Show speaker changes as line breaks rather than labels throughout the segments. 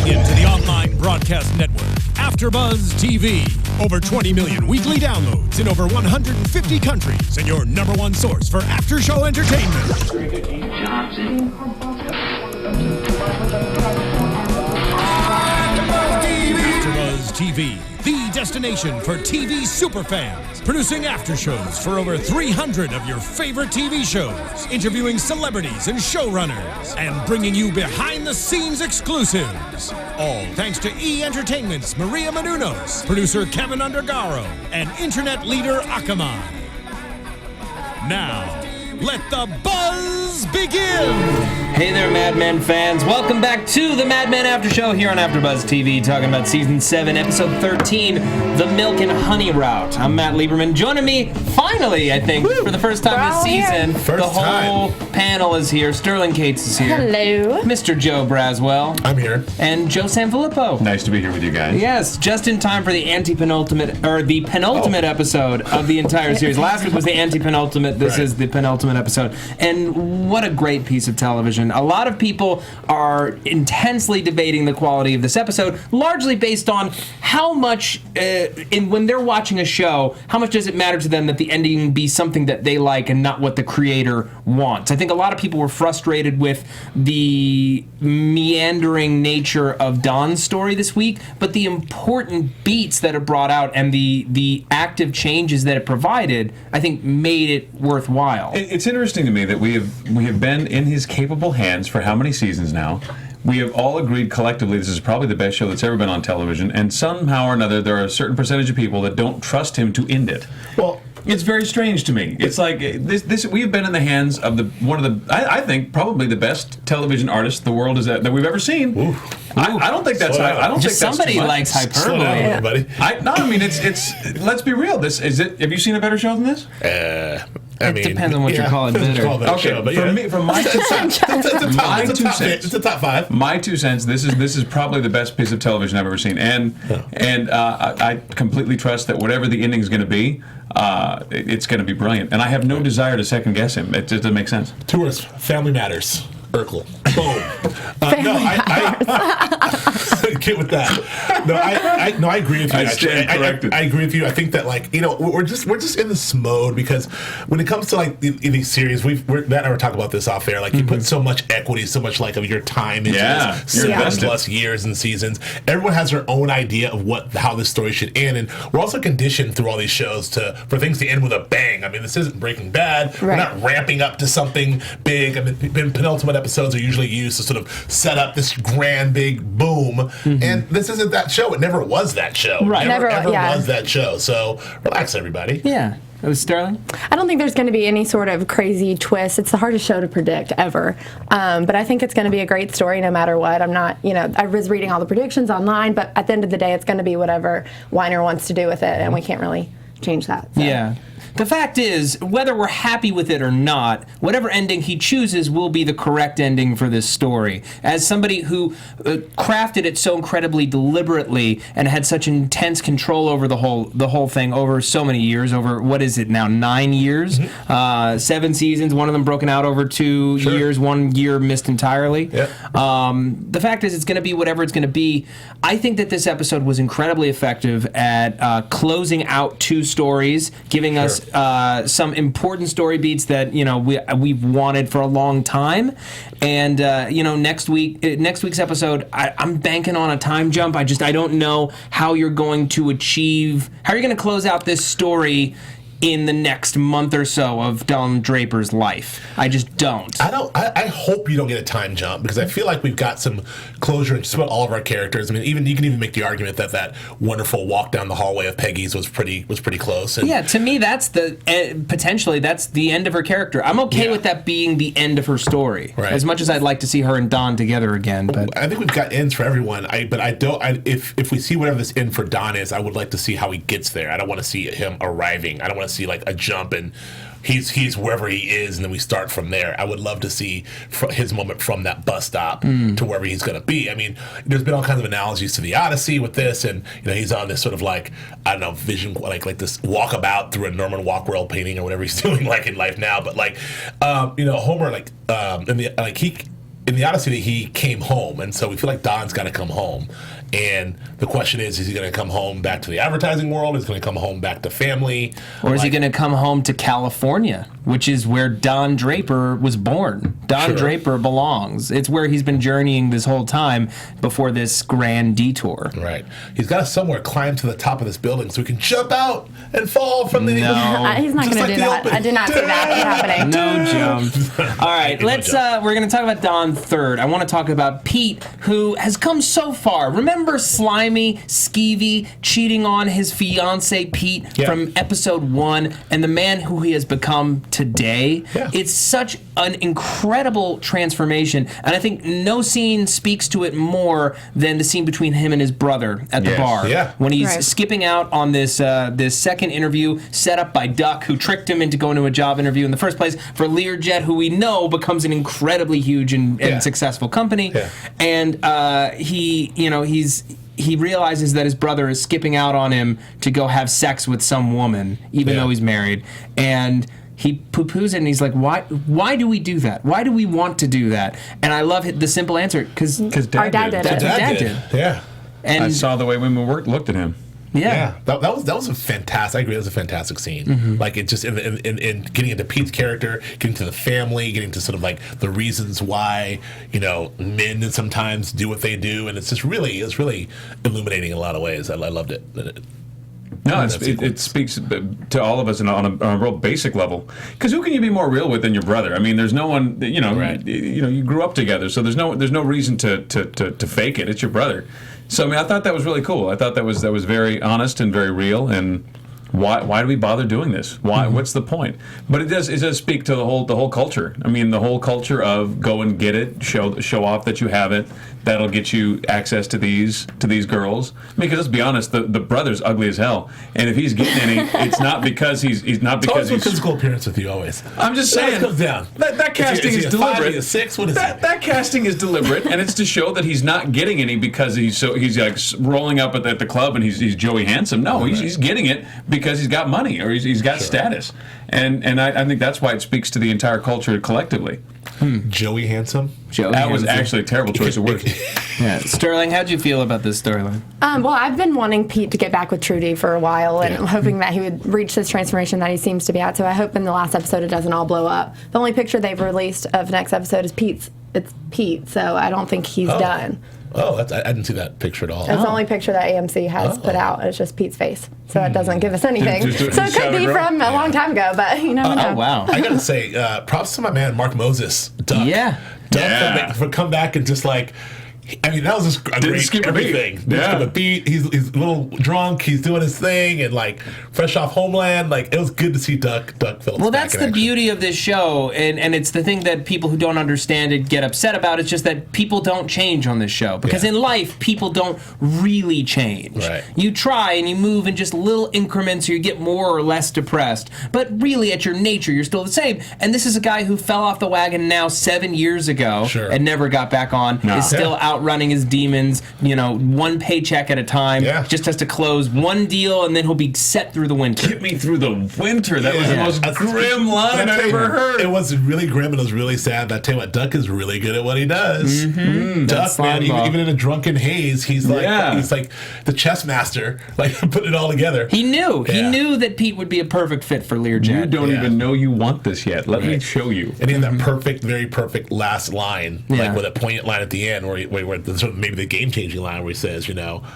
Tuning in to the online broadcast network, AFTERBUZZ TV. Over 20 million weekly downloads in over 150 countries, and your number one source for after-show entertainment. AFTERBUZZ TV, the destination for TV superfans. Producing aftershows for over 300 of your favorite TV shows. Interviewing celebrities and showrunners. And bringing you behind-the-scenes exclusives. All thanks to E! Entertainment's Maria Menounos, producer Kevin Undergaro, and internet leader Akamai. Now, let the buzz begin!
Hey there, Mad Men fans. Welcome back to the Mad Men After Show here on AfterBuzz TV, talking about Season 7, Episode 13, The Milk and Honey Route. I'm Matt Lieberman. Joining me, finally, I think, for the first time this season, the whole panel is here. Sterling Cates is here.
Hello.
Mr. Joe Braswell.
I'm here.
And Joe Sanfelippo.
Nice to be here with you guys.
Yes, just in time for the penultimate episode of the entire series. Last week was the anti-penultimate. This is the penultimate episode. And what a great piece of television. A lot of people are intensely debating the quality of this episode, largely based on how much, when they're watching a show, how much does it matter to them that the ending be something that they like and not what the creator wants. I think a lot of people were frustrated with the meandering nature of Don's story this week, but the important beats that it brought out and the active changes that it provided, I think, made it worthwhile.
It's interesting to me that we have been in his capable hands for how many seasons now? We have all agreed collectively this is probably the best show that's ever been on television, and somehow or another there are a certain percentage of people that don't trust him to end it. Well, it's very strange to me. It's like this. We've been in the hands of I think probably the best television artist the world that we've ever seen. Ooh. I don't think that's. I don't think that's
somebody likes hyperbole.
Slow down, everybody.
I mean, it's. Let's be real. This is it. Have you seen a better show than this?
It depends on what you're calling better.
Okay,
show, but
from my 2 cents,
it's a top 5.
My 2 cents. This is probably the best piece of television I've ever seen, and I completely trust that whatever the ending is going to be, it's going to be brilliant. And I have no desire to second guess him. It just doesn't make sense.
Tours, Family Matters. Urkel. Boom. I get with that. I agree with you.
I stand corrected.
I agree with you. I think that we're just in this mode because when it comes to in these series, Matt and I were talking about this off air. Like you put so much equity, so much of your time into this 7+ years and seasons. Everyone has their own idea of how this story should end, and we're also conditioned through all these shows for things to end with a bang. I mean, this isn't Breaking Bad. Right. We're not ramping up to something big. I mean, penultimate episodes are usually used to sort of set up this grand big boom, and this isn't that show. It never was that show.
Right.
Never was that show. So relax, everybody.
Yeah. It was Sterling?
I don't think there's going to be any sort of crazy twist. It's the hardest show to predict ever. But I think it's going to be a great story no matter what. I'm not, I was reading all the predictions online, but at the end of the day, it's going to be whatever Weiner wants to do with it, and we can't really change that. So.
Yeah. The fact is, whether we're happy with it or not, whatever ending he chooses will be the correct ending for this story. As somebody who crafted it so incredibly deliberately and had such intense control over the whole thing over so many years, over, what is it now, 9 years? 7 seasons, one of them broken out over 2 years, 1 year missed entirely. Yep. The fact is, it's going to be whatever it's going to be. I think that this episode was incredibly effective at closing out 2 stories, giving us some important story beats that we've wanted for a long time, and next week's episode, I'm banking on a time jump. I don't know how you're going to close out this story in the next month or so of Don Draper's life. I just don't.
I hope you don't get a time jump, because I feel like we've got some closure in just about all of our characters. I mean, you can even make the argument that wonderful walk down the hallway of Peggy's was pretty close. And
to me, that's potentially that's the end of her character. I'm okay with that being the end of her story. Right. As much as I'd like to see her and Don together again, but
I think we've got ends for everyone. If we see whatever this end for Don is, I would like to see how he gets there. I don't want to see him arriving. I don't want to see like a jump and he's wherever he is, and then we start from there. I would love to see his moment from that bus stop to wherever he's going to be. I mean, there's been all kinds of analogies to the Odyssey with this, and he's on this sort of vision, like this walkabout through a Norman Rockwell painting or whatever he's doing in life now. But Homer, in the Odyssey, he came home, and so we feel like Don's got to come home. And the question is he going to come home back to the advertising world? Is he going to come home back to family?
Or is he going to come home to California, which is where Don Draper was born? Don Draper belongs. It's where he's been journeying this whole time before this grand detour.
Right. He's got to somewhere climb to the top of this building so he can jump out and fall from the...
No.
He's not going to do that. I did not see that happening.
No jump. All right, we're going to talk about Don third. I want to talk about Pete, who has come so far. Remember Slimy, Skeevy, cheating on his fiancée, Pete, from episode 1, and the man who he has become today?
Yeah.
It's such an incredible transformation, and I think no scene speaks to it more than the scene between him and his brother at the bar.
Yeah.
When he's skipping out on this this second interview set up by Duck, who tricked him into going to a job interview in the first place for Learjet, who we know becomes an incredibly huge and successful company.
Yeah.
And he realizes that his brother is skipping out on him to go have sex with some woman, even though he's married. And he poo-poos it, and he's like, why do we do that? Why do we want to do that? And I love the simple answer, because
Our dad did it.
Dad did.
Yeah.
And
I saw the way women looked at him.
Yeah.
That was a fantastic. I agree. That was a fantastic scene.
Mm-hmm.
Like it just in getting into Pete's character, getting to the family, getting to sort of like the reasons why men sometimes do what they do, and it's really illuminating in a lot of ways. I loved it.
No, it speaks to all of us on a real basic level. Because who can you be more real with than your brother? I mean, there's no one. You grew up together, so there's no reason to fake it. It's your brother. So I mean, I thought that was really cool. I thought that was very honest and very real. And why do we bother doing this? Why?
Mm-hmm.
What's the point? But it does speak to the whole culture. I mean, the whole culture of go and get it, show off that you have it. That'll get you access to these girls. I mean, because let's be honest, the brother's ugly as hell, and if he's getting any, it's not because he's not because he's
physical appeance with you always.
I'm just saying
comes down.
That casting is deliberate.
5, 6, what is
that casting is deliberate, and it's to show that he's not getting any because he's like rolling up at the club and he's Joey Handsome. No, he's getting it because he's got money or he's got status, and I think that's why it speaks to the entire culture collectively.
Joey Handsome?
That was actually a terrible choice of words.
Yeah, Sterling, how'd you feel about this storyline?
Well, I've been wanting Pete to get back with Trudy for a while, and I'm hoping that he would reach this transformation that he seems to be at. So I hope in the last episode it doesn't all blow up. The only picture they've released of next episode is Pete's. It's Pete, so I don't think he's done.
Oh, I didn't see that picture at all.
That's the only picture that AMC has put out. It's just Pete's face, so it doesn't give us anything. So it could be from a long time ago, but you never know.
Oh, wow.
I gotta say, props to my man Mark Moses, Duck. Duck for come back and just like. I mean, that was just a great
skip a
everything.
beat. Yeah.
The beat. He's a little drunk. He's doing his thing, and like fresh off Homeland. Like it was good to see Duck Phillips.
Well, that's the beauty of this show, and it's the thing that people who don't understand it get upset about. It's just that people don't change on this show because in life people don't really change.
Right.
You try and you move in just little increments, or you get more or less depressed. But really, at your nature, you're still the same. And this is a guy who fell off the wagon now 7 years ago and never got back on. Is still outrunning his demons, one paycheck at a time. Just has to close one deal and then he'll be set through the winter.
Get me through the winter. That was the most grim line I've ever heard.
It was really grim and it was really sad. But I tell you what, Duck is really good at what he does. Duck, man, even in a drunken haze, he's like the chess master, like putting it all together.
He knew that Pete would be a perfect fit for Learjet.
You don't even know you want this yet. Let me show you.
And he had that very perfect last line, like with a poignant line at the end where maybe the game-changing line where he says,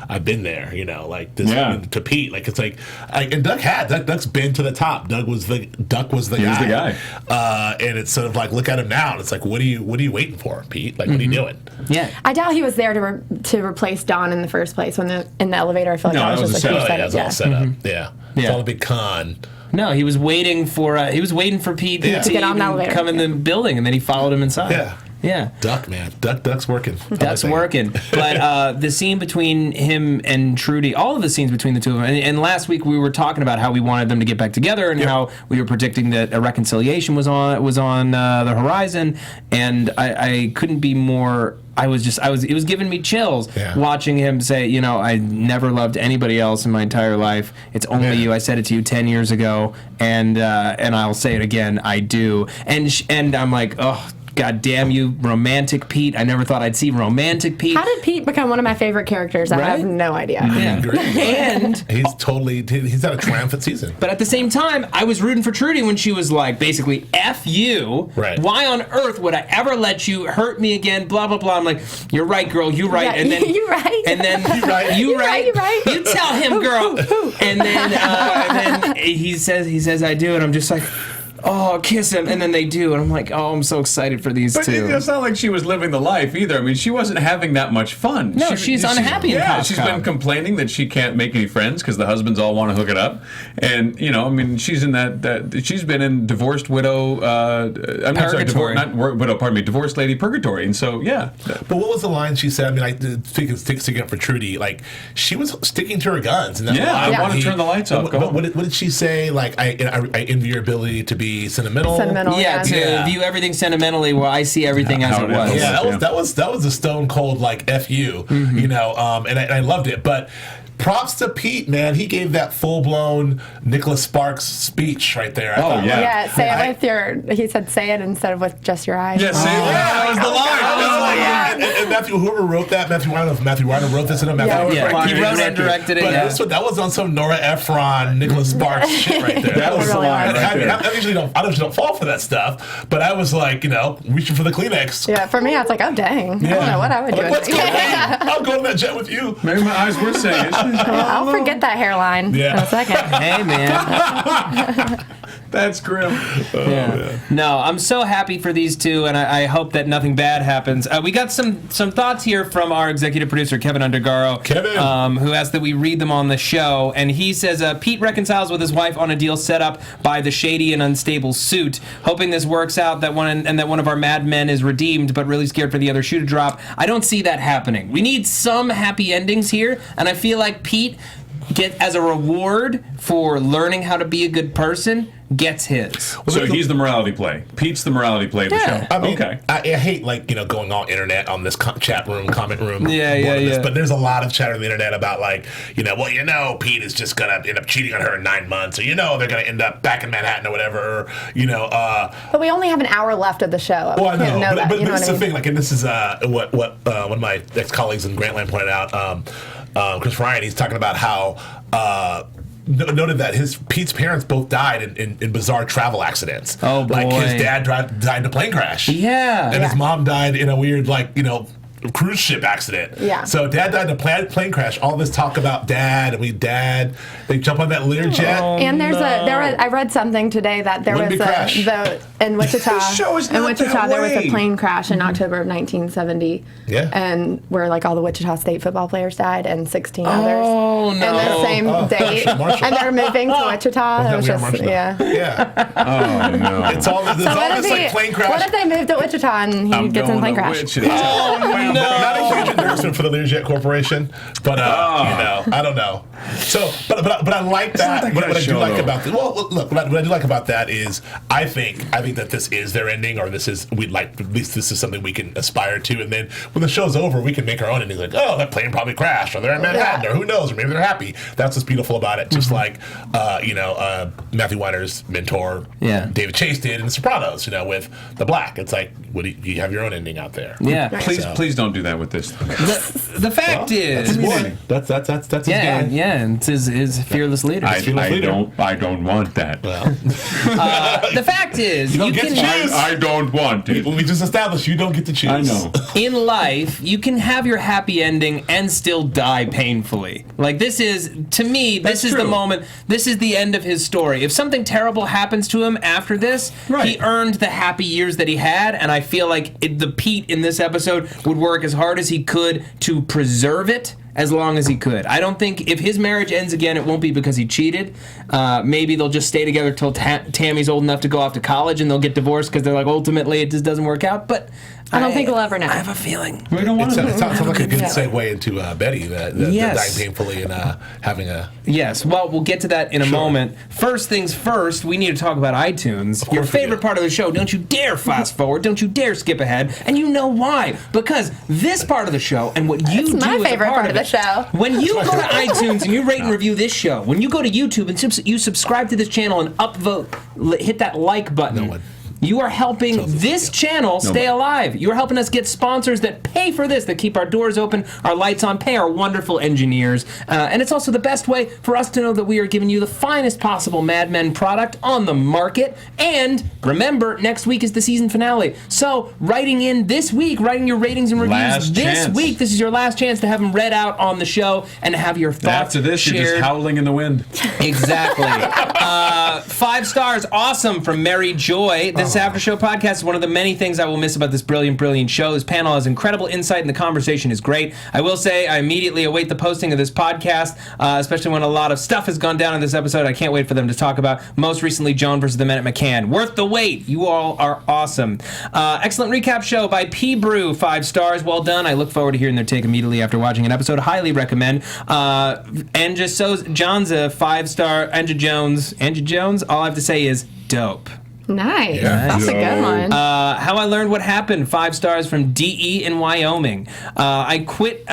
I've been there, like this to Pete. Like it's like, and Duck's been to the top. Duck was the guy.
Was the guy.
And it's sort of like, look at him now. And it's like, what are you waiting for, Pete? Like, what are you doing?
Yeah.
I doubt he was there to replace Don in the first place when in the elevator. I feel like that was just a huge setup.
It was all set up. Yeah. It's all a big con.
No, he was waiting for Pete to
get on the elevator.
Come in the building, and then he followed him inside. Yeah.
Duck, man. Duck's working.
Duck's working. But the scene between him and Trudy, all of the scenes between the two of them, and last week we were talking about how we wanted them to get back together and how we were predicting that a reconciliation was on the horizon, and I couldn't be more... it was giving me chills watching him say, I never loved anybody else in my entire life. It's only you. I said it to you 10 years ago, and I'll say it again. I do. And I'm like, oh, God damn you, romantic Pete. I never thought I'd see romantic Pete.
How did Pete become one of my favorite characters? I have no idea.
Yeah. And
he's had a triumphant season.
but at the same time, I was rooting for Trudy when she was like, basically, F you.
Right.
Why on earth would I ever let you hurt me again? Blah, blah, blah. I'm like, you're right, girl. You're right.
Yeah,
And then
you're right.
And then
You're right.
You tell him, girl. And then he says I do, and I'm just like, oh, kiss him, and then they do, and I'm like, oh, I'm so excited for these
But
two.
it's not like she was living the life either. I mean, she wasn't having that much fun.
No, she's unhappy in Costco.
She's been complaining that she can't make any friends because the husbands all want to hook it up, and I mean, she's in that she's been in divorced widow. I'm not sorry, divorced lady purgatory, and so yeah.
But what was the line she said? I mean, I think it's sticking up for Trudy. Like she was sticking to her guns. And
I want to turn the lights off.
What did she say? Like I envy your ability to be sentimental.
Yeah, to view everything sentimentally, where I see everything as it was.
Yeah, that was a stone cold like F you, and I loved it. But props to Pete, man. He gave that full blown Nicholas Sparks speech right there.
Yeah, say it with your. He said, "Say it instead of with just your eyes."
Yeah, say it. That was the line.
And Matthew, whoever wrote that, Matthew Weiner wrote this in a
He wrote and directed it.
But that was on some Nora Ephron, Nicholas Sparks shit right there.
That was the line.
I usually don't fall for that stuff, but I was like, reaching for the Kleenex.
Yeah, for me, I was like, oh dang, I don't know what I would do.
Let's go. I'll go on that jet with you.
Maybe my eyes were saying it.
I'll forget that hairline in a second.
Hey, man.
That's grim.
No, I'm so happy for these two, and I hope that nothing bad happens. We got some thoughts here from our executive producer, Kevin Undergaro, who asked that we read them on the show. And he says, Pete reconciles with his wife on a deal set up by the shady and unstable suit, hoping this works out that one of our Mad Men is redeemed, but really scared for the other shoe to drop. I don't see that happening. We need some happy endings here, and I feel like Pete, as a reward for learning how to be a good person, gets his.
So he's the morality play. Pete's the morality play of the show.
I mean, I hate going on internet on this chat room, comment room. But there's a lot of chatter on the internet about Pete is just gonna end up cheating on her in 9 months, or they're gonna end up back in Manhattan or whatever, or
But we only have an hour left of the show.
Well, I know, but this is the thing. And this is what one of my ex-colleagues in Grantland pointed out. Chris Ryan, he's talking about how noted that Pete's parents both died in bizarre travel accidents.
Oh boy!
Like his dad died in a plane crash.
Yeah,
and his mom died in a weird cruise ship accident.
Yeah.
So dad died in a plane crash. All this talk about dad, they jump on that Learjet.
And I read something today that there was in Wichita. There was a plane crash in October of 1970.
Yeah.
And where all the Wichita State football players died and 16 others.
Oh no.
And the same date. And they're moving to Wichita. It was just
Yeah.
Oh no.
It's all this plane crash.
What if they moved to Wichita and he gets in a plane crash?
Oh, no.
Not a huge endorsement for the Learjet Corporation, but I don't know. So, but I like that. What I do like about this, look, what I do like about that is I think that this is their ending, or at least this is something we can aspire to, and then when the show's over, we can make our own ending. Like, oh, that plane probably crashed, or they're in Manhattan, or who knows, or maybe they're happy. That's what's beautiful about it. Just like Matthew Weiner's mentor, David Chase did in The Sopranos. With the Black, it's like, you have your own ending out there.
Yeah.
Please don't do that with this.
The fact is,
that's his game.
Yeah, it's his fearless leader.
I don't want that.
Well,
the fact is,
you don't get to choose.
I don't want it.
We just established you don't get to choose.
I know.
In life, you can have your happy ending and still die painfully. This is, to me, this is the moment. This is the end of his story. If something terrible happens to him after this, he earned the happy years that he had, and I feel like the Pete in this episode would work as hard as he could to preserve it as long as he could. I don't think if his marriage ends again, it won't be because he cheated. Maybe they'll just stay together till Tammy's old enough to go off to college, and they'll get divorced because they're like, ultimately it just doesn't work out. But
I don't think we'll ever know.
I have a feeling.
We don't want to.
It sounds like a good segue into Betty, the dying painfully and having a...
Yes, well, we'll get to that in a moment. First things first, we need to talk about iTunes. Your favorite part of the show. Don't you dare fast forward. Don't you dare skip ahead. And you know why. Because this part of the show and what you do
my
as
favorite
a part
of the show.
When you go to iTunes and you rate and review this show, when you go to YouTube and you subscribe to this channel and upvote, hit that like button.
No one.
You are helping this channel stay alive. You are helping us get sponsors that pay for this, that keep our doors open, our lights on, pay our wonderful engineers. And it's also the best way for us to know that we are giving you the finest possible Mad Men product on the market. And remember, next week is the season finale. So writing your ratings and reviews this week, this is your last chance to have them read out on the show and to have your thoughts
After this,
shared.
you're just howling in the wind.
Exactly. 5 stars, awesome, from Mary Joy. This After Show podcast is one of the many things I will miss about this brilliant, brilliant show. This panel has incredible insight and the conversation is great. I will say I immediately await the posting of this podcast, especially when a lot of stuff has gone down in this episode. I can't wait for them to talk about. Most recently, Joan versus the Men at McCann. Worth the wait. You all are awesome. Excellent recap show by P. Brew, 5 stars. Well done. I look forward to hearing their take immediately after watching an episode. Highly recommend. And just so John's a 5-star. Andrew Jones. All I have to say is dope.
Nice. That's a good one.
How I Learned What Happened, 5 stars from DE in Wyoming. I quit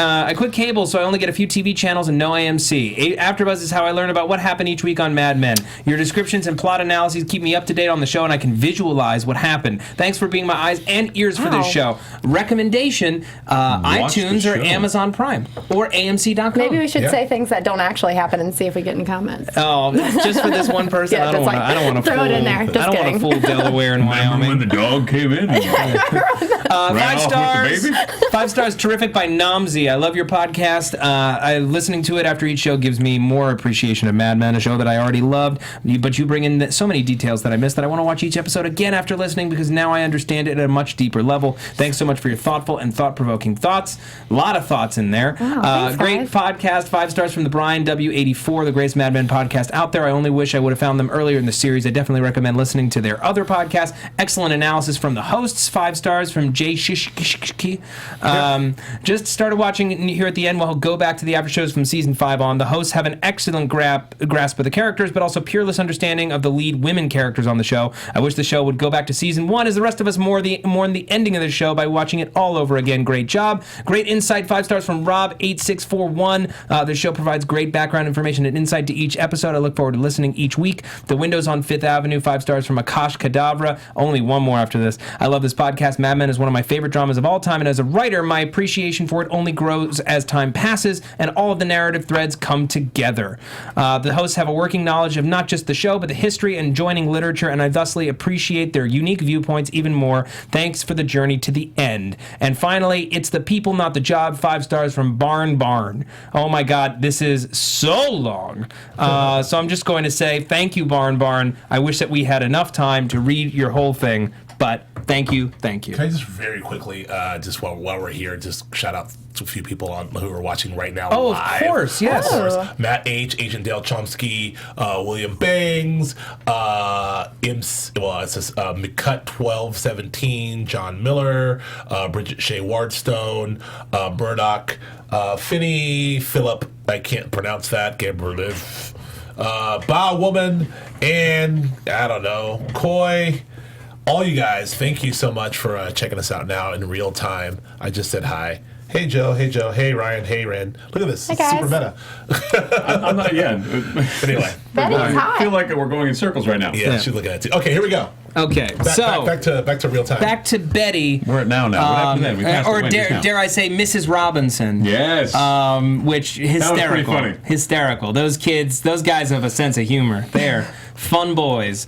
cable, so I only get a few TV channels and no AMC. AfterBuzz is how I learn about what happened each week on Mad Men. Your descriptions and plot analyses keep me up to date on the show, and I can visualize what happened. Thanks for being my eyes and ears for this show. Recommendation, iTunes or Amazon Prime or AMC.com.
Maybe we should say things that don't actually happen and see if we get in comments.
Oh, just for this one person?
Yeah,
I don't want to
throw it in there. Just kidding.
Fool Delaware and Wyoming.
When the dog came in.
5 stars. 5 stars. Terrific by Namzi. I love your podcast. Listening to it after each show gives me more appreciation of Mad Men, a show that I already loved. But you bring in so many details that I missed that I want to watch each episode again after listening because now I understand it at a much deeper level. Thanks so much for your thoughtful and thought-provoking thoughts. A lot of thoughts in there.
Thanks,
great podcast. 5 stars from the Brian W84, the greatest Mad Men podcast out there. I only wish I would have found them earlier in the series. I definitely recommend listening to their other podcasts. Excellent analysis from the hosts. 5 stars from Jay Shishki. Just started watching here at the end. We'll go back to the after shows from season 5 on. The hosts have an excellent grasp of the characters, but also peerless understanding of the lead women characters on the show. I wish the show would go back to season 1 as the rest of us mourn the ending of the show by watching it all over again. Great job. Great insight. 5 stars from Rob8641. The show provides great background information and insight to each episode. I look forward to listening each week. The Windows on 5th Avenue. 5 stars from Akash Kadavra. Only one more after this. I love this podcast. Mad Men is one of my favorite dramas of all time, and as a writer, my appreciation for it only grows as time passes and all of the narrative threads come together. The hosts have a working knowledge of not just the show, but the history and joining literature, and I thusly appreciate their unique viewpoints even more. Thanks for the journey to the end. And finally, it's the people, not the job. 5 stars from Barn. Oh my God, this is so long. So I'm just going to say thank you, Barn. I wish that we had enough time to read your whole thing, but thank you.
Can I just very quickly, just while we're here, just shout out to a few people who are watching right now live.
Of course, yes.
Of course. Matt H., Agent Dale Chomsky, William Bangs, it says McCut1217, John Miller, Bridget Shea Wardstone, Murdoch, Finney, Philip, I can't pronounce that, Gabrieliv, Ba Woman, and I don't know, Coy. All you guys, thank you so much for checking us out now in real time. I just said hi. Hey, Joe. Hey, Ryan. Hey, Ren. Look at this.
Hey,
It's
guys.
super meta.
I'm not yet.
Anyway.
I feel like we're going in circles right now.
Yeah, she's looking at it too. Okay, here we go.
Okay,
Back to real time.
back to Betty.
We're at now. What happened then? We passed
Or
the Wendy's
dare
now.
I say Mrs. Robinson.
Yes.
Which hysterical.
That was pretty funny.
Hysterical. Those kids, those guys have a sense of humor. They're fun boys.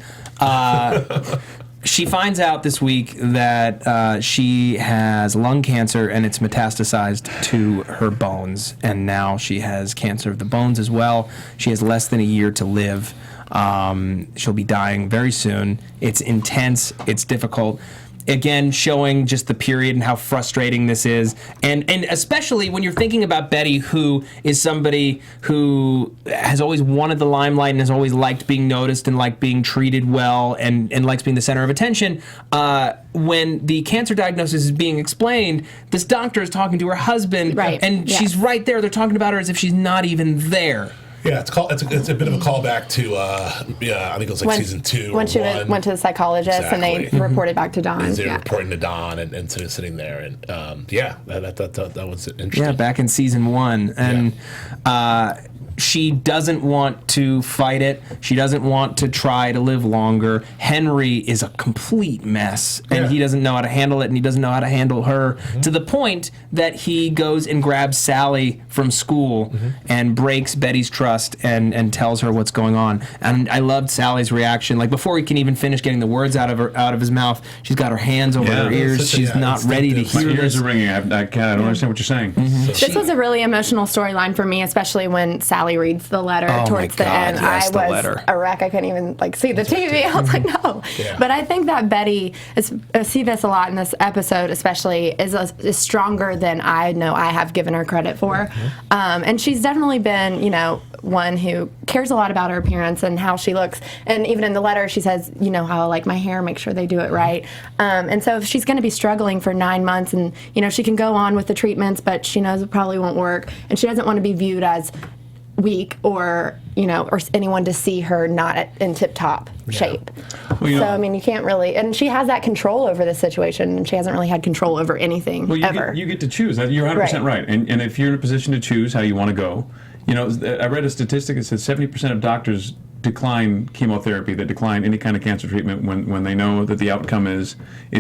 She finds out this week that she has lung cancer and it's metastasized to her bones. And now she has cancer of the bones as well. She has less than a year to live. She'll be dying very soon. It's intense. It's difficult. Again, showing just the period and how frustrating this is. And especially when you're thinking about Betty, who is somebody who has always wanted the limelight and has always liked being noticed and liked being treated well and likes being the center of attention. When the cancer diagnosis is being explained, this doctor is talking to her husband.
Right.
And she's right there. They're talking about her as if she's not even there.
Yeah, it's a bit of a callback to I think it was like season 2.
When she went to the psychologist and they
Exactly.
reported back to Don.
They were reporting to Don and sitting there and that was interesting.
Yeah, back in season 1. And she doesn't want to fight it. She doesn't want to try to live longer. Henry is a complete mess, and he doesn't know how to handle it, and he doesn't know how to handle her, to the point that he goes and grabs Sally from school and breaks Betty's trust and tells her what's going on. And I loved Sally's reaction. Like, before he can even finish getting the words out of his mouth, she's got her hands over her ears. She's not ready to hear
My ears
this.
are ringing. I don't understand what you're saying.
This was a really emotional storyline for me, especially when Sally reads the letter towards the end.
Yes,
I was a wreck. I couldn't even see the TV. I was like, no. But I think that Betty I see this a lot in this episode, especially, is stronger than I know I have given her credit for. And she's definitely been, one who cares a lot about her appearance and how she looks. And even in the letter, she says, how I like my hair, make sure they do it right. And so if she's going to be struggling for 9 months, and she can go on with the treatments, but she knows it probably won't work, and she doesn't want to be viewed as weak or anyone to see her not in tip-top shape. Well, so you can't really, and she has that control over the situation, and she hasn't really had control over anything ever.
You get to choose. You're 100% right. And if you're in a position to choose how you want to go, I read a statistic that said 70% of doctors decline chemotherapy, that decline any kind of cancer treatment when they know that the outcome is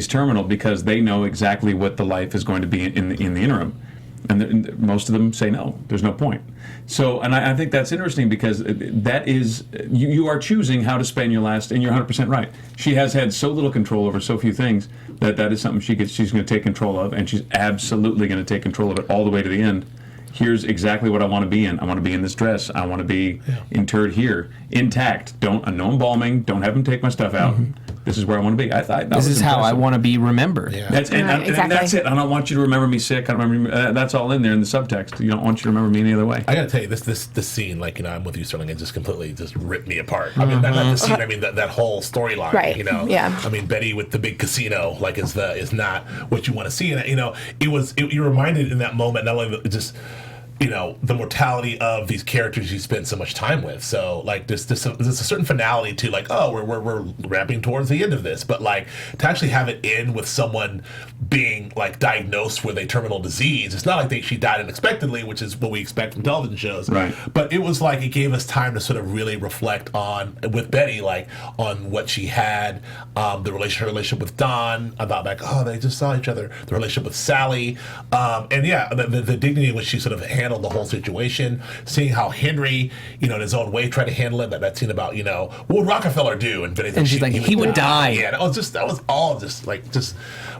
terminal, because they know exactly what the life is going to be in the interim. And most of them say no, there's no point. So, and I think that's interesting, because that is, you are choosing how to spend your last, and you're 100% right. She has had so little control over so few things that is something she's going to take control of, and she's absolutely going to take control of it all the way to the end. Here's exactly what I want to be in. I want to be in this dress. I want to be interred here, intact. No embalming. Don't have them take my stuff out. This is where I want to be. This is how I
want to be remembered.
Yeah. And that's it. I don't want you to remember me sick. I don't remember. That's all in there in the subtext. You don't want you to remember me any other way.
I gotta tell you, this scene, I'm with you, Sterling, it just completely ripped me apart. I mean, not the scene. I mean, that whole storyline.
Right.
Yeah. I mean, Betty with the big casino, is not what you want to see. And you're reminded in that moment not only the mortality of these characters you spend so much time with. So there's a certain finality to we're ramping towards the end of this, but to actually have it end with someone being diagnosed with a terminal disease. It's not like she died unexpectedly, which is what we expect from television shows.
Right.
But it was it gave us time to sort of really reflect with Betty, on what she had, her relationship with Don, about they just saw each other, the relationship with Sally, and the dignity in which she sort of handled the whole situation, seeing how Henry, in his own way, tried to handle it. That scene about, what would Rockefeller do? And Betty,
she's he would die.
Yeah, that was all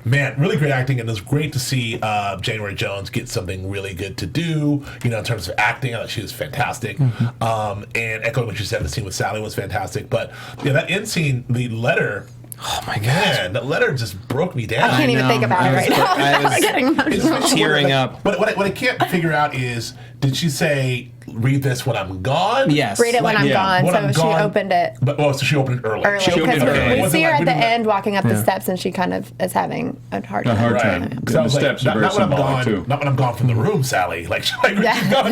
man, really great acting, and it was great to see January Jones get something really good to do, in terms of acting. I thought she was fantastic. And echoing what you said, the scene with Sally was fantastic. But that end scene, the letter.
Oh my God!
Man, that letter just broke me down.
I can't even think about it right now.
I was tearing up.
What I can't figure out is, did she say, read this when I'm gone?
Yes.
Read it when I'm gone. So she opened it.
So she opened it early.
She opened it early. We see her at the end walking up the steps, and she kind of is having a hard time.
Right. Because I was
steps are very symbolic too.
Not when I'm gone from the room, Sally. She's gone.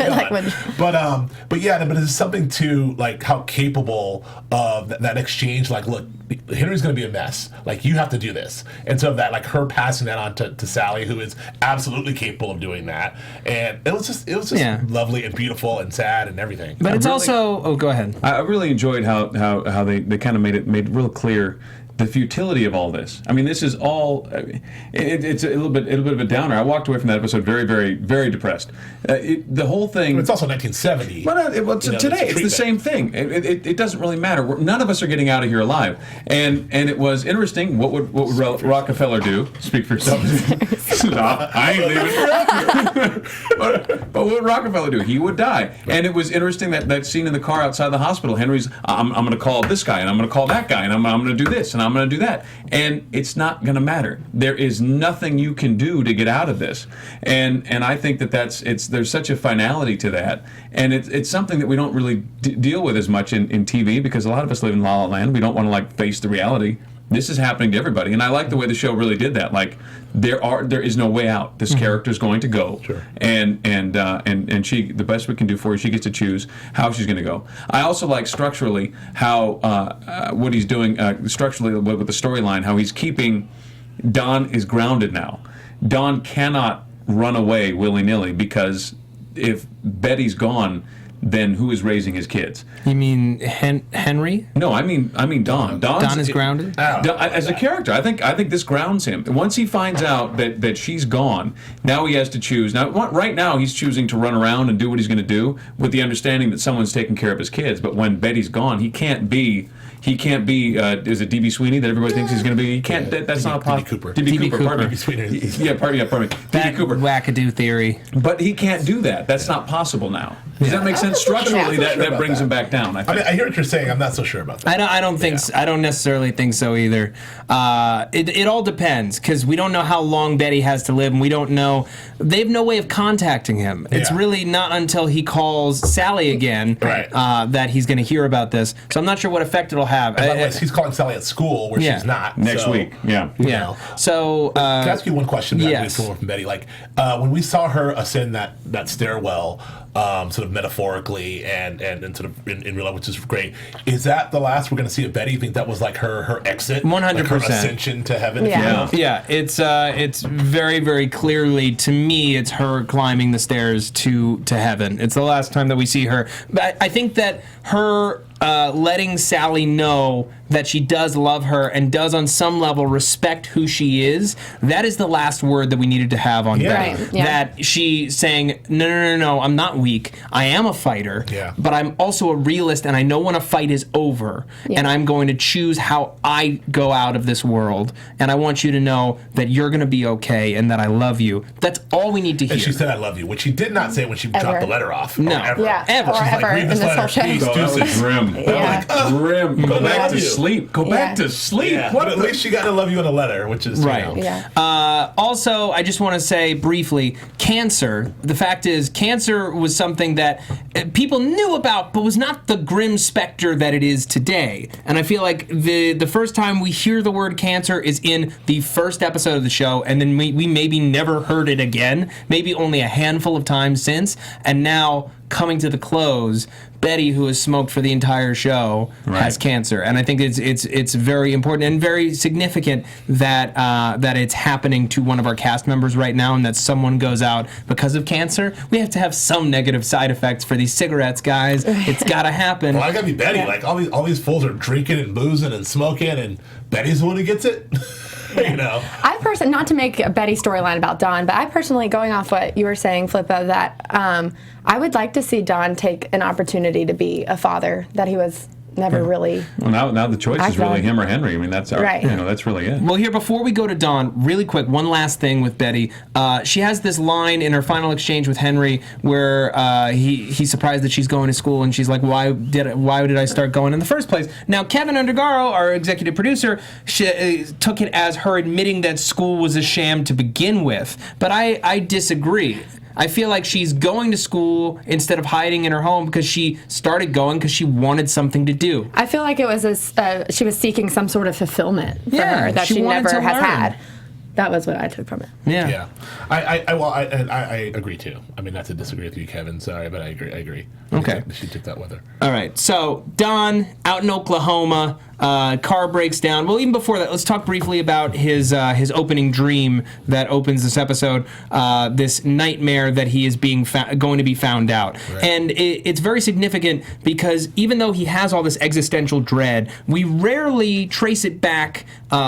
But it's something to how capable of that exchange. Look, Henry's going to be a mess. You have to do this. And so that, her passing that on to Sally, who is absolutely capable of doing that. And it was just lovely and beautiful and sad and everything.
But it's also. Oh, go ahead.
I really enjoyed how they kind of made real clear the futility of all this. I mean, this is all. It's a little bit of a downer. I walked away from that episode very, very, very depressed. The whole thing.
It's also 1970.
Well, today it's the same thing. It doesn't really matter. None of us are getting out of here alive. And it was interesting. What would Rockefeller do? Speak for yourself. Stop. I ain't leaving. But what would Rockefeller do? He would die. And it was interesting that scene in the car outside the hospital. Henry's. I'm going to call this guy, and I'm going to call that guy, and I'm going to do this, and I'm going to do that. And it's not going to matter. There is nothing you can do to get out of this. And I think there's such a finality to that. And it's something that we don't really deal with as much in TV, because a lot of us live in La La Land. We don't want to face the reality. This is happening to everybody, and I like the way the show really did that. There is no way out. This character is going to go, and she, the best we can do for her, she gets to choose how she's going to go. I also like structurally how what he's doing structurally with the storyline. How he's keeping Don is grounded now. Don cannot run away willy-nilly, because if Betty's gone, then who is raising his kids?
You mean Henry?
No, I mean Don.
Don is grounded?
As a character, I think this grounds him. Once he finds out that she's gone, now he has to choose. Now, right now, he's choosing to run around and do what he's going to do with the understanding that someone's taking care of his kids. But when Betty's gone, he can't be. Is it D.B. Sweeney that everybody thinks he's going to be? He can't. That's not possible.
D.B.
D.B. Cooper. Pardon me.
Sweeney.
Yeah, pardon me. D.B. Cooper.
Wackadoo theory.
But he can't do that. That's not possible now. Does that make sense? Structurally, that brings him back down.
I mean, I hear what you're saying. I'm not so sure about that.
I don't think. I don't necessarily think so either. It all depends because we don't know how long Betty has to live, and we don't know. They have no way of contacting him. It's really not until he calls Sally again that he's going to hear about this. So I'm not sure what effect it'll have.
By the way, he's calling Sally at school where she's not
next week. Yeah.
So
can I ask you one question?
Yes.
From Betty, like when we saw her ascend that stairwell, sort of metaphorically and sort of in real life, which is great. Is that the last we're going to see of Betty? You think that was like her exit,
100%,
like her ascension to heaven?
Yeah. It's very, very clearly, to me, it's her climbing the stairs to heaven. It's the last time that we see her. But I think that her letting Sally know that she does love her and does on some level respect who she is, that is the last word that we needed to have on Betty.
Right. Yeah.
That she saying, no, I'm not weak. I am a fighter, but I'm also a realist, and I know when a fight is over, and I'm going to choose how I go out of this world, and I want you to know that you're going to be okay and that I love you. That's all we need to hear.
And she said I love you, which she did not say when she dropped the letter off.
No.
Ever.
Yeah.
Ever.
Or
She's
ever
like, read
in
this
this
letter,
whole show.
please,
That was grim. Grim. Go back to sleep. Go back to sleep.
Yeah. But at least she got to love you in a letter, which is
right. Also, I just want to say briefly, cancer. The fact is, cancer was something that people knew about, but was not the grim specter that it is today. And I feel like the first time we hear the word cancer is in the first episode of the show, and then we maybe never heard it again, maybe only a handful of times since. And now, coming to the close, Betty, who has smoked for the entire show, has cancer, and I think it's very important and very significant that it's happening to one of our cast members right now, and that someone goes out because of cancer. We have to have some negative side effects for these cigarettes, guys. It's got to happen.
Well, I gotta be Betty. Like all these fools are drinking and boozing and smoking, and Betty's the one who gets it.
I personally, not to make a Betty storyline about Don, but I personally, going off what you were saying, Flippo, that I would like to see Don take an opportunity to be a father that he was never really.
Well, now the choice is really him or Henry. I mean, that's our, that's really it.
Well, here, before we go to Don, really quick, one last thing with Betty. She has this line in her final exchange with Henry where he's surprised that she's going to school, and she's like, why did I start going in the first place? Now, Kevin Undergaro, our executive producer, took it as her admitting that school was a sham to begin with, but I disagree. I feel like she's going to school instead of hiding in her home because she started going because she wanted something to do.
I feel like it was she was seeking some sort of fulfillment for her that she never has had. That was what I took from it.
Yeah.
I agree too. I mean, not to disagree with you, Kevin. Sorry, but I agree.
Okay.
She took that with her.
All right. So Don out in Oklahoma, car breaks down. Well, even before that, let's talk briefly about his opening dream that opens this episode. This nightmare that he is going to be found out, and it's very significant because even though he has all this existential dread, we rarely trace it back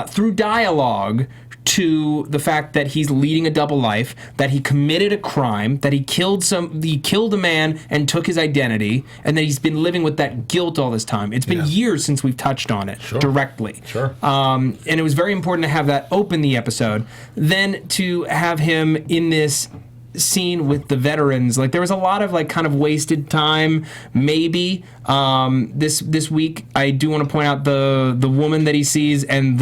through dialogue to the fact that he's leading a double life, that he committed a crime, that he killed a man and took his identity, and that he's been living with that guilt all this time. It's been years since we've touched on it directly. And it was very important to have that open the episode. Then to have him in this scene with the veterans, like there was a lot of like kind of wasted time maybe this week. I do want to point out the woman that he sees, and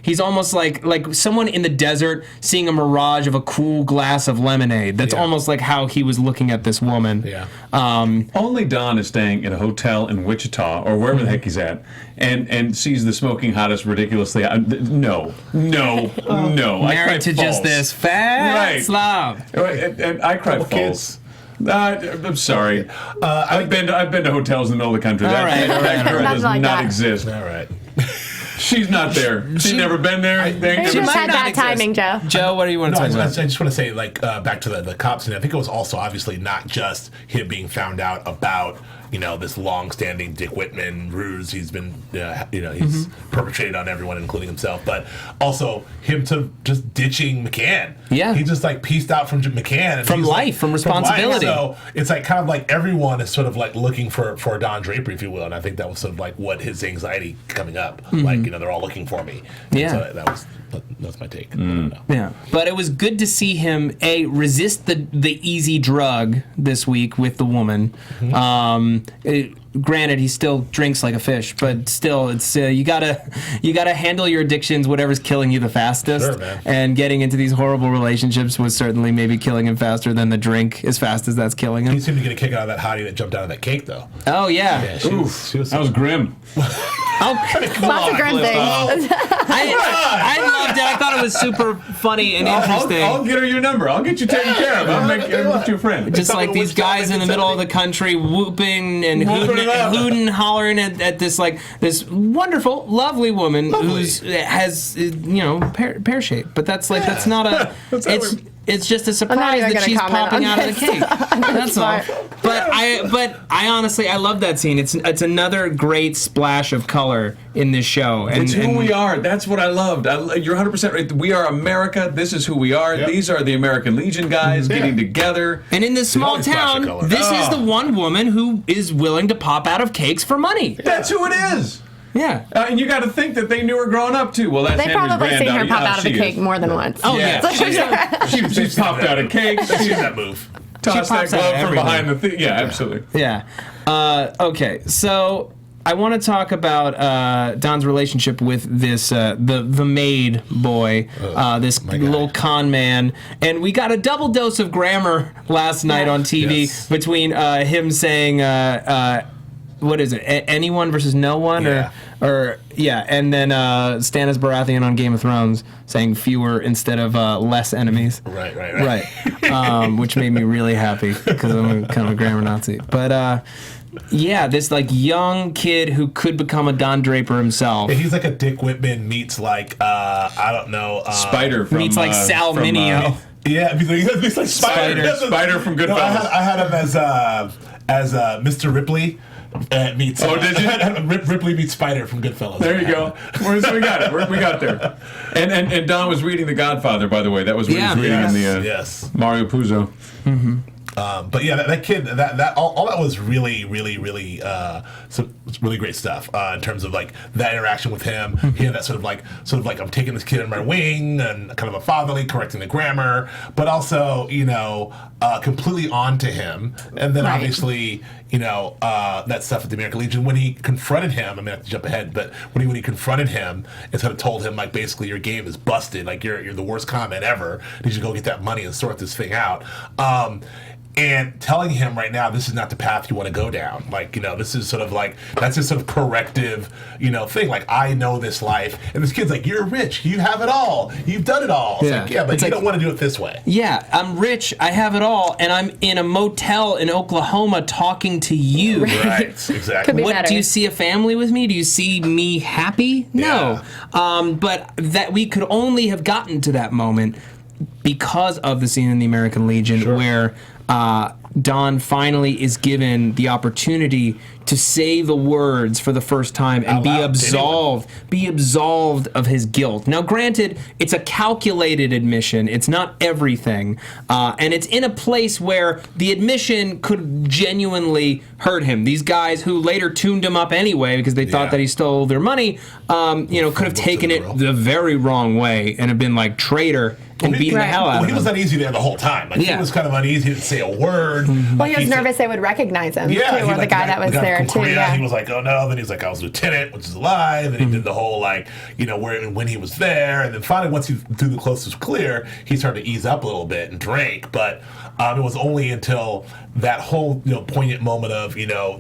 he's almost like someone in the desert seeing a mirage of a cool glass of lemonade. That's almost like how he was looking at this woman.
Only Don is staying in a hotel in Wichita or wherever the heck he's at and sees the smoking hottest ridiculously. No.
Married to just this fat slob.
And I cry false. I'm sorry. I've been to hotels in the middle of the country. That does not exist.
All right.
She's not there. She's never been there.
She just had bad timing, Joe.
Joe, what do you want to talk about?
I just want to say, like, back to the cops, and I think it was also obviously not just him being found out about, this long-standing Dick Whitman ruse he's been, he's perpetrated on everyone, including himself, but also him to just ditching McCann.
Yeah.
He just, like, pieced out from McCann. And
from life, from responsibility.
So it's, like, kind of like everyone is sort of, like, looking for Don Draper, if you will, and I think that was sort of, like, what his anxiety coming up. Like, they're all looking for me.
Yeah.
And so that's my take.
Yeah. But it was good to see him, resist the easy drug this week with the woman. Granted, he still drinks like a fish, but still, it's you gotta handle your addictions, whatever's killing you the fastest.
Sure, man.
And getting into these horrible relationships was certainly maybe killing him faster than the drink, as fast as that's killing him.
He seemed to get a kick out of that hottie that jumped out of that cake, though.
Oh yeah.
That was grim.
Lots of grim things.
I loved it. I thought it was super funny and interesting.
I'll get her your number. I'll get you taken care of. I'll make you a friend.
Just like these guys in the middle of the country whooping and hooting, hollering at this wonderful, lovely woman who's has pear shape. But that's not a. It's just a surprise that she's popping out of the cake. That's all. But I honestly, I love that scene. It's another great splash of color in this show.
It's who we are. That's what I loved. You're 100% right. We are America. This is who we are. Yep. These are the American Legion guys getting together.
And in this small town, this is the one woman who is willing to pop out of cakes for money.
That's who it is.
Yeah.
And you got to think that they knew her growing up, too. Well, that's
They probably seen her pop out of a cake more than once.
Oh, yeah.
She's popped out of cake.
I've seen that move.
Tossed that glove from behind the thing. Yeah, absolutely.
Yeah. Okay, so I want to talk about Don's relationship with this the maid boy, this little con man, and we got a double dose of grammar last night on TV between him saying what is it? Anyone versus no one, or and then Stannis Baratheon on Game of Thrones saying fewer instead of less enemies.
Right.
Which made me really happy because I'm kind of a grammar Nazi. But this young kid who could become a Don Draper himself.
Yeah, he's like a Dick Whitman meets
Spider from
meets Sal Mineo.
He's like
Spider from Goodfellas.
No, I had him as Mr. Ripley. Meets
did you?
Ripley meets Spider from Goodfellas.
There you go. We got it. We got there. And Don was reading The Godfather, by the way. That was what he was reading in the Mario Puzo.
Mm-hmm.
But yeah, that kid, that all that was really, really, really, some really great stuff in terms of like that interaction with him. He had that sort of like I'm taking this kid in my wing and kind of a fatherly, correcting the grammar, but also completely on to him. And then obviously that stuff at the American Legion when he confronted him. I mean, I have to jump ahead, but when he confronted him and sort of told him like basically your game is busted, like you're the worst comment ever. You should go get that money and sort this thing out. And telling him right now, this is not the path you want to go down. Like, this is sort of like, that's a sort of corrective, thing. Like, I know this life. And this kid's like, you're rich. You have it all. You've done it all. It's like, but you don't want to do it this way.
Yeah, I'm rich. I have it all. And I'm in a motel in Oklahoma talking to you.
Right, exactly.
Do you see a family with me? Do you see me happy? No. But that we could only have gotten to that moment because of the scene in the American Legion where Don finally is given the opportunity to say the words for the first time and be absolved of his guilt. Now, granted, it's a calculated admission. It's not everything. And it's in a place where the admission could genuinely hurt him. These guys who later tuned him up anyway because they thought that he stole their money, could have taken it the very wrong way and have been like traitor and beating the hell out of him.
He was uneasy there the whole time. Like, he was kind of uneasy to say a word.
Well, he was nervous they would recognize him, too, or the guy that was there, too.
Yeah. He was like, oh, no. Then he's like, I was lieutenant, which is a lie. Then he did the whole, where and when he was there. And then finally, once he threw the close was clear, he started to ease up a little bit and drank. But it was only until that whole, poignant moment of,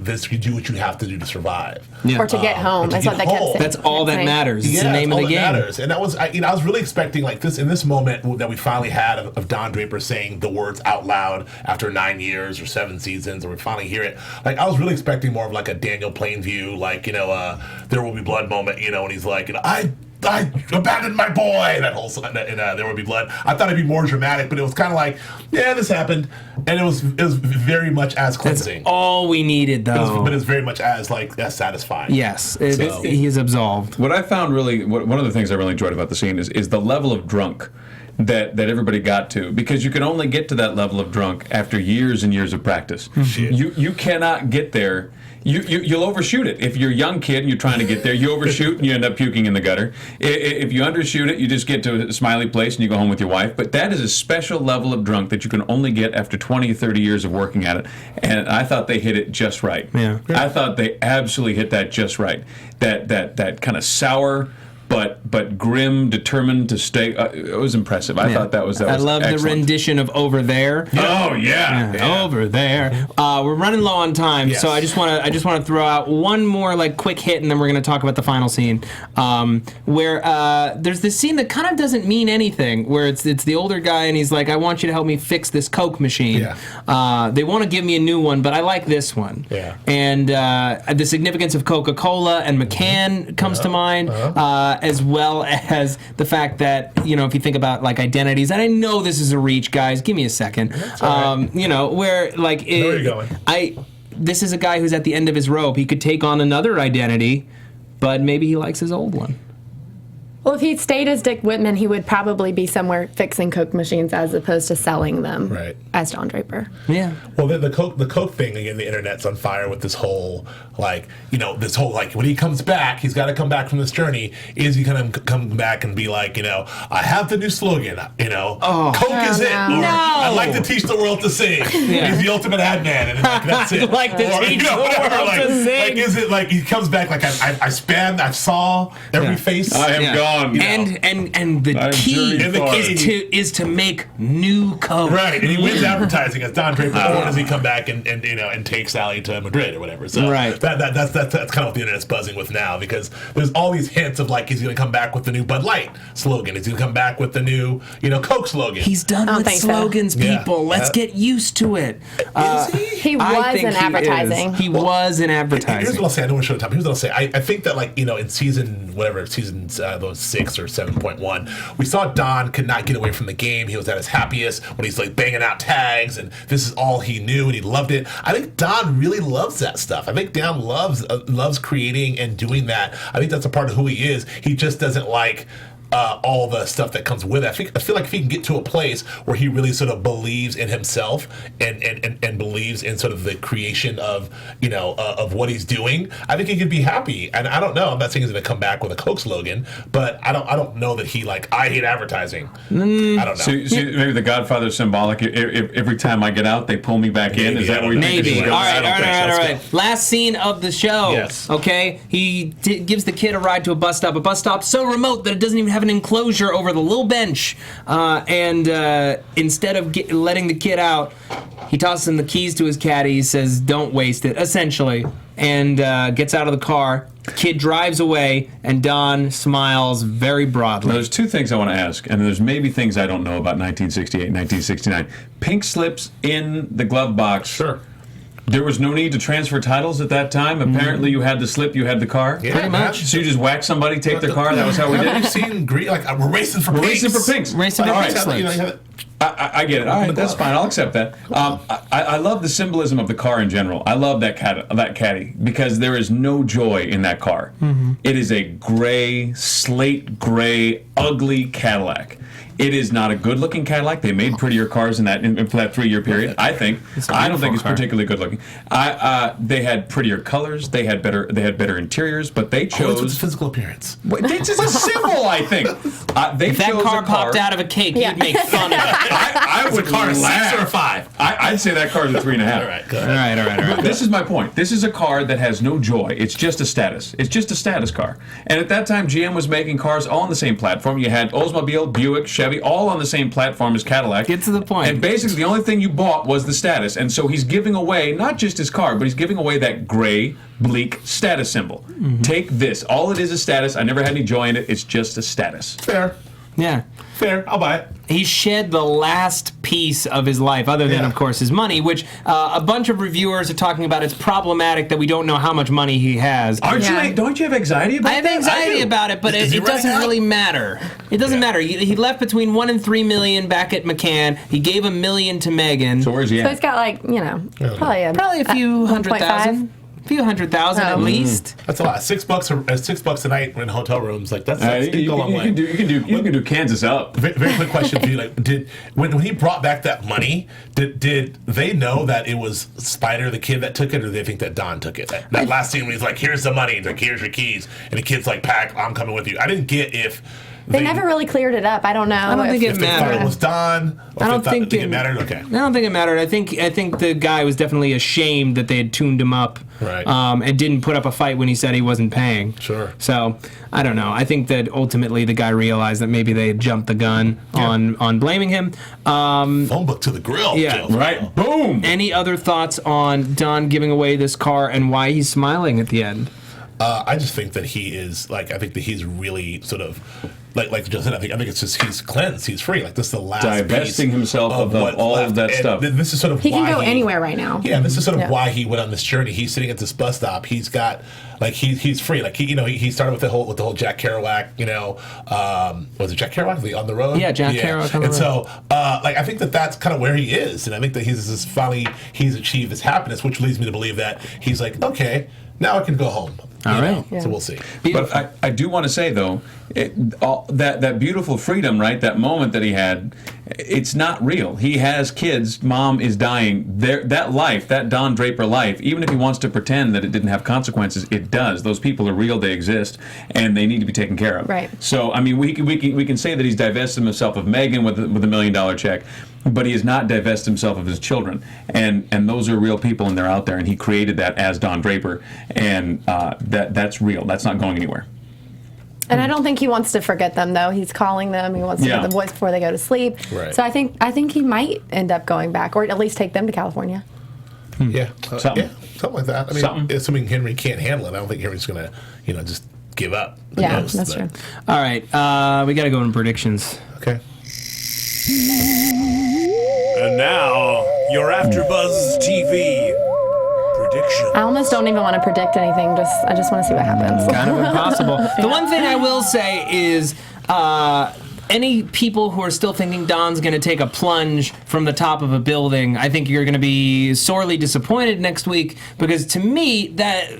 this, you do what you have to do to survive.
Yeah. Or to get home. That's what they kept saying.
That's all that matters. It's the name of the game.
Matters. And that was, I was really expecting, in this moment that we finally had of Don Draper saying the words out loud after 9 years or 7 seasons, or we finally hear it. I was really expecting more of like a Daniel Plainview, like, There Will Be Blood moment, and he's like, I abandoned my boy. That whole There Will Be Blood. I thought it'd be more dramatic, but it was kind of like, yeah, this happened, and it was very much as cleansing.
That's all we needed, though.
But it's very much as satisfying.
Yes, he is absolved.
What I found one of the things I really enjoyed about the scene is the level of drunk that everybody got to, because you can only get to that level of drunk after years and years of practice. You cannot get there. You'll overshoot it. If you're a young kid and you're trying to get there, you overshoot and you end up puking in the gutter. If you undershoot it, you just get to a smiley place and you go home with your wife. But that is a special level of drunk that you can only get after 20 or 30 years of working at it. And I thought they hit it just right.
Yeah.
I thought they absolutely hit that just right. That kind of sour, but grim, determined to stay. It was impressive. I thought that was
I love
excellent.
the rendition of "Over There."
Oh yeah.
Over there. We're running low on time, so I just want to throw out one more quick hit, and then we're going to talk about the final scene, where there's this scene that kind of doesn't mean anything, where it's the older guy, and he's like, "I want you to help me fix this Coke machine."
Yeah.
They want to give me a new one, but I like this one.
Yeah.
And the significance of Coca-Cola and McCann comes to mind. As well as the fact that, if you think about identities, and I know this is a reach, guys, give me a second.
Right.
Where
where you're going.
This is a guy who's at the end of his rope. He could take on another identity, but maybe he likes his old one.
Well, if he'd stayed as Dick Whitman, he would probably be somewhere fixing Coke machines as opposed to selling them as Don Draper.
Yeah.
Well, the Coke thing, again, the internet's on fire with this whole, when he comes back, he's got to come back from this journey. Is he going to come back and be like, I have the new slogan, Coke is it. Or, I'd like to teach the world to sing.
Yeah.
He's the ultimate ad man, and that's it.
I'd like to teach the world to sing.
Is it he comes back I saw every face.
I am gone.
And the key is to make new Coke.
Right, and he wins advertising as Don Draper. Or does he come back and take Sally to Madrid or whatever? So that's kind of what the internet's buzzing with now, because there's all these hints of he's going to come back with the new Bud Light slogan. He's going to come back with the new Coke slogan.
He's done with slogans, people. Let's get used to it.
Is he? He was in advertising.
He was in advertising.
Here's what I'll say. I don't want to show the top. Here's what I'll say. I think that in season 6 or 7.1, we saw Don could not get away from the game. He was at his happiest when he's banging out tags, and this is all he knew, and he loved it. I think Don really loves that stuff. I think Don loves creating and doing that. I think that's a part of who he is. He just doesn't like all the stuff that comes with it. I feel like if he can get to a place where he really sort of believes in himself and believes in sort of the creation of of what he's doing, I think he could be happy. And I don't know. I'm not saying he's going to come back with a Coke slogan, but I don't know that he I hate advertising. I don't know.
So maybe the Godfather's symbolic. If every time I get out, they pull me back in. Is that what you think?
Maybe. All right. Last scene of the show.
Yes.
Okay. He gives the kid a ride to a bus stop. A bus stop so remote that it doesn't even have an enclosure over the little bench, and instead of letting the kid out, he tosses him the keys to his caddy. He says, "Don't waste it," essentially, and gets out of the car. Kid drives away, and Don smiles very broadly.
Now, there's two things I want to ask, and there's maybe things I don't know about 1968, 1969. Pink slips in the glove box.
Sure.
There was no need to transfer titles at that time. Apparently, you had the slip, you had the car.
Yeah,
pretty much.
So you just whack somebody, take their car. That was how we did it.
We've seen green. We're racing for pinks.
We're racing for pinks.
Racing for pink slips.
I get it. All right, that's fine. I'll accept that. I love the symbolism of the car in general. I love that caddy because there is no joy in that car. Mm-hmm. It is a gray, slate gray, ugly Cadillac. It is not a good-looking Cadillac. They made prettier cars in for that 3-year period. I think. I don't think it's particularly good-looking. They had prettier colors. They had better interiors, but they chose
its physical appearance.
It's just a symbol, I think.
If that car popped out of a cake, you'd make fun of it.
I would
car
laugh.
6 or 5.
I'd say that car's a 3.5.
All right, good. All right.
This is my point. This is a car that has no joy. It's just a status. It's just a status car. And at that time, GM was making cars all on the same platform. You had Oldsmobile, Buick, Chevy, all on the same platform as Cadillac.
Get to the point.
And basically, the only thing you bought was the status. And so he's giving away not just his car, but he's giving away that gray, bleak status symbol. Mm-hmm. Take this. All it is status. I never had any joy in it. It's just a status.
Fair.
Yeah.
Fair. I'll buy it.
He shed the last piece of his life, other than, of course, his money, which a bunch of reviewers are talking about. It's problematic that we don't know how much money he has.
Don't you have anxiety about
I have anxiety about it, but it doesn't really matter. It doesn't matter. He left between $1 and $3 million back at McCann. He gave $1 million to Megan.
So where's he at?
So he's got like, probably
a few 100,000. A few 100,000 at least.
That's a lot. $6 a night in hotel rooms. Like that's
you
a long way.
You can do Kansas up.
Very quick question for you. Like, when he brought back that money, did they know that it was Spider the kid that took it, or did they think that Don took it? That last scene when he's like, "Here's the money," he's like, "Here's your keys," and the kid's like, "Pack, I'm coming with you." I didn't get if.
They never really cleared it up. I don't know.
I don't think it
If they thought
mattered.
it was Don, or
I don't
if they
think
thought it mattered. Okay.
I don't think it mattered. I think the guy was definitely ashamed that they had tuned him up,
Right.
And didn't put up a fight when he said he wasn't paying.
Sure.
So I don't know. I think that ultimately the guy realized that maybe they had jumped the gun on blaming him.
Phone book to the grill.
Yeah.
Jill.
Right. Boom.
Any other thoughts on Don giving away this car and why he's smiling at the end?
I just think that he is like. I think that he's really sort of like Joe said. I think it's just he's cleansed. He's free. Like this is the last
Divesting
piece
himself of all
left.
of that
And
stuff.
This is sort of
He
why
can go anywhere right now.
Yeah, this is sort of why he went on this journey. He's sitting at this bus stop. He's got like he's free. Like he started with the whole Jack Kerouac. Was it Jack Kerouac on the road?
Yeah, Jack Kerouac on the road.
And so I think that that's kind of where he is, and I think that he's achieved this happiness, which leads me to believe that he's like, okay, now I can go home.
All right.
Yeah.
So we'll see.
But I do want to say, though, that beautiful freedom, right, that moment that he had, it's not real. He has kids. Mom is dying. That life, that Don Draper life, even if he wants to pretend that it didn't have consequences, it does. Those people are real. They exist, and they need to be taken care of.
Right.
So, I mean, we can say that he's divested himself of Megan with $1 million check, but he has not divested himself of his children. And those are real people, and they're out there, and he created that as Don Draper, and that's real. That's not going anywhere.
And I don't think he wants to forget them, though. He's calling them. He wants to get the boys before they go to sleep.
Right.
So I think he might end up going back, or at least take them to California.
Yeah.
Something.
Something like that. I mean, assuming Henry can't handle it, I don't think Henry's going to, just give up.
Yeah, that's true.
All right, we got to go into predictions.
Okay.
And now, your AFTERBUZZ TV prediction.
I almost don't even want to predict anything. I just want to see what happens.
Kind of impossible. The one thing I will say is any people who are still thinking Don's going to take a plunge from the top of a building, I think you're going to be sorely disappointed next week, because to me, that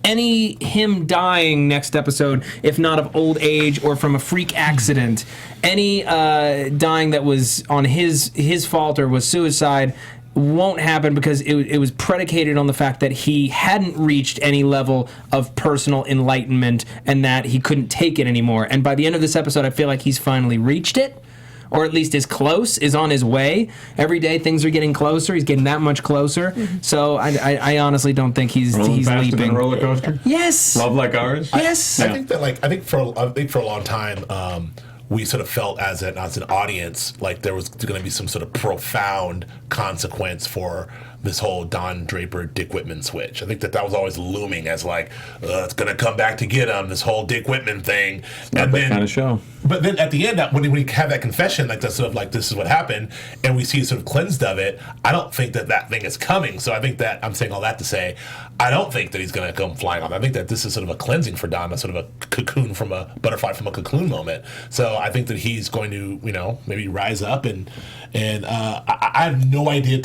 him dying next episode, if not of old age or from a freak accident, any dying that was on his fault or was suicide, won't happen, because it was predicated on the fact that he hadn't reached any level of personal enlightenment and that he couldn't take it anymore. And by the end of this episode, I feel like he's finally reached it, or at least is close, is on his way. Every day things are getting closer. He's getting that much closer. Mm-hmm. So I honestly don't think he's
faster than
leaping.
a roller coaster?
Yes.
Love like ours?
Yes.
I think for a long time, we sort of felt as an audience like there was going to be some sort of profound consequence for this whole Don Draper Dick Whitman switch. I think that was always looming as like, it's going to come back to get him, this whole Dick Whitman thing.
Not that kind of show.
But then at the end, when we have that confession, like that's sort of like, this is what happened, and we see sort of cleansed of it, I don't think that thing is coming. So I think that, I'm saying all that to say, I don't think that he's going to come flying off. I think that this is sort of a cleansing for Don, a sort of a cocoon from a butterfly from a cocoon moment. So I think that he's going to, maybe rise up, and I have no idea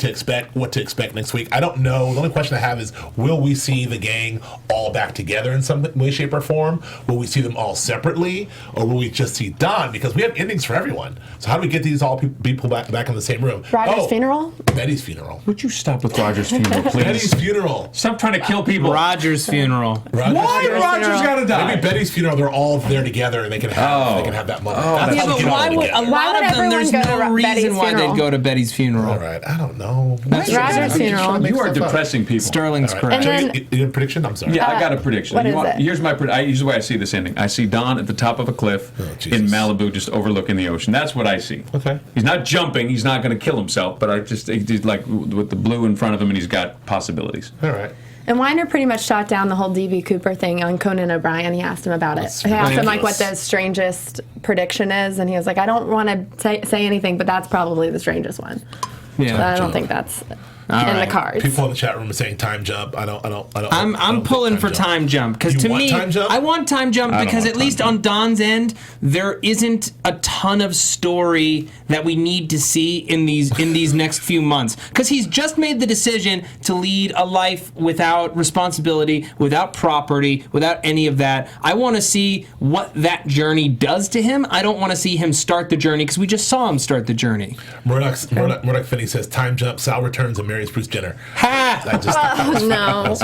what to expect next week. I don't know. The only question I have is, will we see the gang all back together in some way, shape, or form? Will we see them all separately, or will we just see Don? Because we have endings for everyone. So how do we get these all people back in the same room?
Roger's funeral?
Betty's funeral.
Would you stop with Roger's funeral, please?
Betty's funeral.
Stop trying to kill people.
Roger's funeral.
Why Roger's got to die?
Maybe Betty's funeral. They're all there together, and they can have that moment. That's
Yeah,
how we
but
get all
why would
together.
a lot of them?
everyone
There's
go to
no reason
Betty's
why
funeral?
they'd go to Betty's funeral.
All right, I don't know.
Roger's funeral.
You are depressing people.
Sterling's
All right.
correct.
And
Joe, you have a prediction? I'm sorry.
Yeah, I got a prediction.
what is it?
Here's the way I see this ending. I see Don at the top of a cliff in Malibu, just overlooking the ocean. That's what I see.
Okay.
He's not jumping. He's not going to kill himself. But he's like with the blue in front of him, and he's got possibilities.
All right.
And Weiner pretty much shot down the whole D.B. Cooper thing on Conan O'Brien. He asked him about it. He asked him like what the strangest prediction is, and he was like, I don't want to say anything, but that's probably the strangest one. Yeah, so I don't think that's in the cards.
People in the chat room are saying time jump.
I'm pulling for time jump because to me, I want time jump because at least on Don's end, there isn't a ton of story that we need to see in these next few months because he's just made the decision to lead a life without responsibility, without property, without any of that. I want to see what that journey does to him. I don't want to see him start the journey because we just saw him start the journey.
Murdoch Finney says time jump. Sal returns and marries Bruce Jenner.
Ha!
No.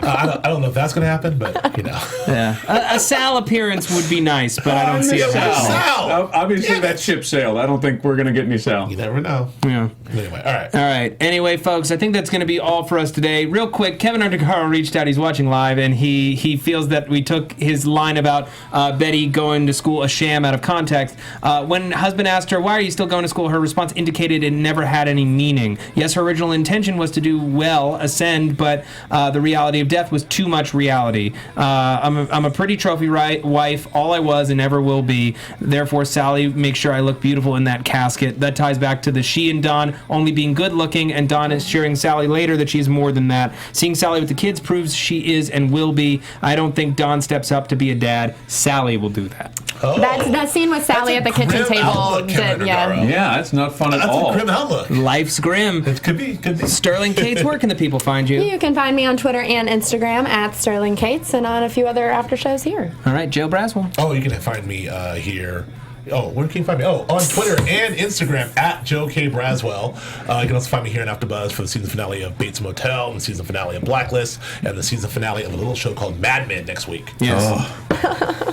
I don't know if that's going to happen, but you know.
Yeah, a Sal appearance would be nice, but I don't see it happening.
Sal.
Obviously, that ship sailed. I don't think we're going to get any Sal.
You never know.
Yeah.
Anyway, all right.
All right. Anyway, folks, I think that's going to be all for us today. Real quick, Kevin Undergaro reached out. He's watching live, and he feels that we took his line about Betty going to school a sham out of context. When husband asked her, why are you still going to school, her response indicated it never had any meaning. Yes, her original intention was to do well, ascend, but the reality of death was too much reality. I'm a pretty trophy wife, all I was and never will be. Therefore, Sally makes sure I look beautiful in that casket. That ties back to the she and Don only being good looking, and Don is assuring Sally later that she's more than that. Seeing Sally with the kids proves she is and will be. I don't think Don steps up to be a dad. Sally will do that.
Oh. That scene with Sally at the kitchen table.
Yeah, that's not fun at all.
That's a grim outlook.
Life's grim.
It could be.
Sterling Cates, where can the people find you?
You can find me on Twitter and Instagram at Sterling Cates and on a few other after shows here.
All right, Joe Braswell.
Oh, you can find me here. Oh, where can you find me? Oh, on Twitter and Instagram at Joe K. Braswell. You can also find me here in AfterBuzz for the season finale of Bates Motel, and the season finale of Blacklist, and the season finale of a little show called Mad Men next week.
Yes.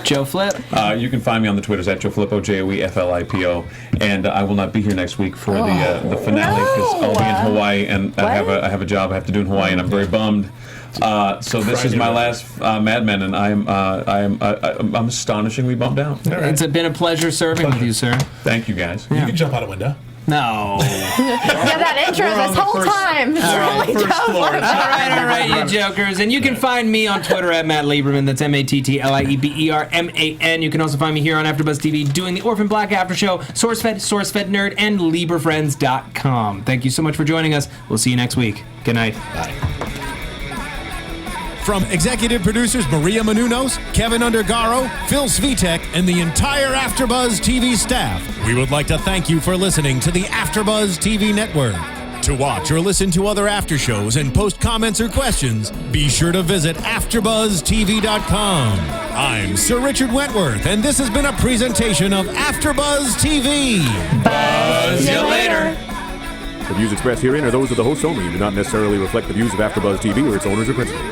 Joe Flip.
You can find me on the Twitters at Joe Filippo, JoeFlippo, and I will not be here next week for the finale because I'll be in Hawaii, and I have a job I have to do in Hawaii, and I'm very bummed. So this is my last Mad Men, and I'm astonishingly bummed out.
Right. It's been a pleasure serving with you, sir.
Thank you, guys.
You can jump out a window.
No.
Yeah, that intro this whole time.
All right, you jokers. And you can find me on Twitter at Matt Lieberman. That's MattLieberman. You can also find me here on AfterBuzz TV doing the Orphan Black After Show, SourceFed Nerd, and LieberFriends.com. Thank you so much for joining us. We'll see you next week. Good night.
Bye.
From executive producers Maria Menounos, Kevin Undergaro, Phil Svitek, and the entire AfterBuzz TV staff, we would like to thank you for listening to the AfterBuzz TV network. To watch or listen to other after shows and post comments or questions, be sure to visit AfterBuzzTV.com. I'm Sir Richard Wentworth, and this has been a presentation of AfterBuzz TV.
Buzz you later.
The views expressed herein are those of the hosts only and do not necessarily reflect the views of AfterBuzz TV or its owners or principals.